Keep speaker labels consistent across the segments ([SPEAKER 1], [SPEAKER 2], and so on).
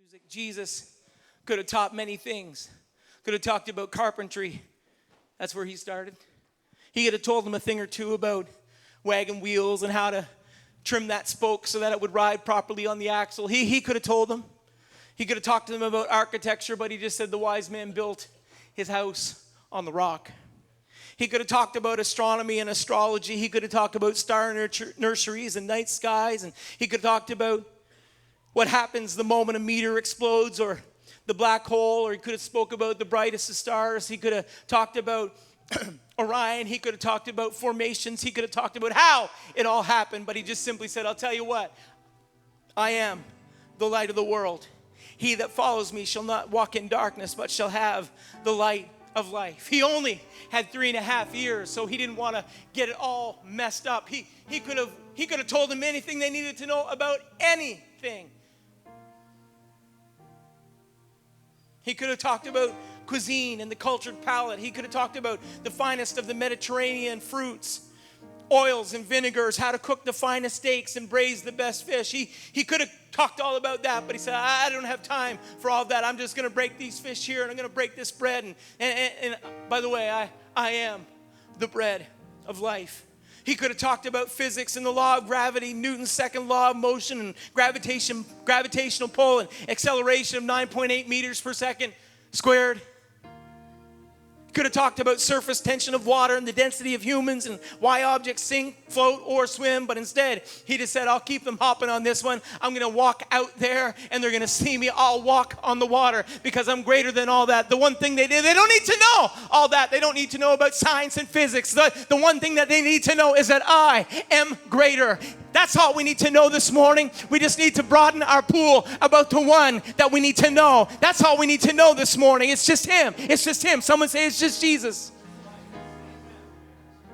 [SPEAKER 1] music. Jesus could have taught many things. Could have talked about carpentry. That's where he started. He could have told them a thing or two about wagon wheels and how to trim that spoke so that it would ride properly on the axle. He could have told them. He could have talked to them about architecture, but he just said the wise man built his house on the rock. He could have talked about astronomy and astrology. He could have talked about star nurseries and night skies. And he could have talked about what happens the moment a meteor explodes or the black hole. Or he could have spoke about the brightest of stars. He could have talked about Orion. He could have talked about formations. He could have talked about how it all happened. But he just simply said, I'll tell you what. I am the light of the world. He that follows me shall not walk in darkness, but shall have the light of life. He only had 3.5 years, so he didn't want to get it all messed up. He could have told them anything they needed to know about anything. He could have talked about cuisine and the cultured palate. He could have talked about the finest of the Mediterranean fruits, oils and vinegars, how to cook the finest steaks and braise the best fish. He could have talked all about that, but he said, I don't have time for all that. I'm just going to break these fish here, and I'm going to break this bread. And by the way, I am the bread of life. He could have talked about physics and the law of gravity, Newton's second law of motion, and gravitational pull and acceleration of 9.8 meters per second squared. Could have talked about surface tension of water and the density of humans and why objects sink, float, or swim. But instead, he just said, I'll keep them hopping on this one. I'm going to walk out there and they're going to see me. I'll walk on the water because I'm greater than all that. The one thing they did, they don't need to know all that. They don't need to know about science and physics. The one thing that they need to know is that I am greater. That's all we need to know this morning. We just need to broaden our pool about the one that we need to know. That's all we need to know this morning. It's just him. It's just him. Someone say it's just Jesus.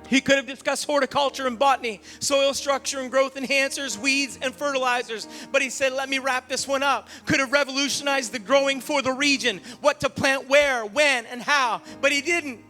[SPEAKER 1] He could have discussed horticulture and botany, soil structure and growth enhancers, weeds and fertilizers. But he said, let me wrap this one up. Could have revolutionized the growing for the region, what to plant where, when, and how. But he didn't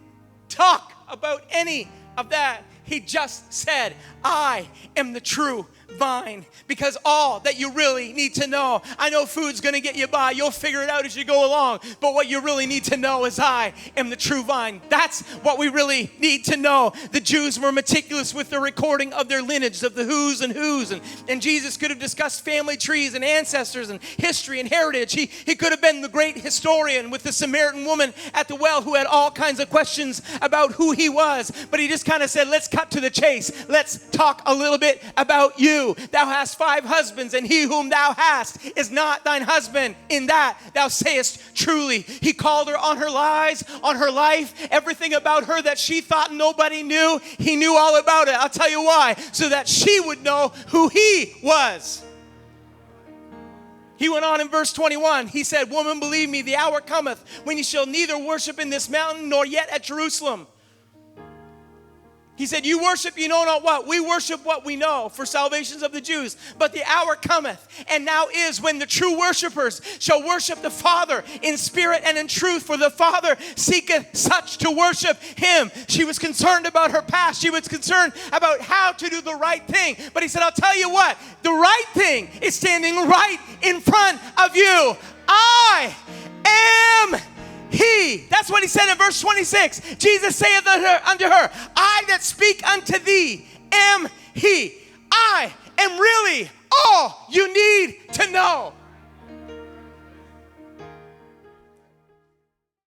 [SPEAKER 1] talk about any of that. He just said, I am the true vine, because all that you really need to know, I know food's going to get you by. You'll figure it out as you go along. But what you really need to know is I am the true vine. That's what we really need to know. The Jews were meticulous with the recording of their lineage, of the who's and who's. And Jesus could have discussed family trees and ancestors and history and heritage. He could have been the great historian with the Samaritan woman at the well who had all kinds of questions about who he was. But he just kind of said, let's cut to the chase. Let's talk a little bit about you. Thou hast 5 husbands, and he whom thou hast is not thine husband. In that thou sayest truly. He called her on her lies, on her life, everything about her that she thought nobody knew. He knew all about it. I'll tell you why. So that she would know who he was. He went on in verse 21. He said, woman, believe me, the hour cometh when ye shall neither worship in this mountain nor yet at Jerusalem. He said, you worship, you know not what. We worship what we know for salvations of the Jews. But the hour cometh, and now is, when the true worshipers shall worship the Father in spirit and in truth. For the Father seeketh such to worship him. She was concerned about her past. She was concerned about how to do the right thing. But he said, I'll tell you what. The right thing is standing right in front of you. I am he. That's what he said in verse 26. Jesus saith unto her, I that speak unto thee am he. I am really all you need to know.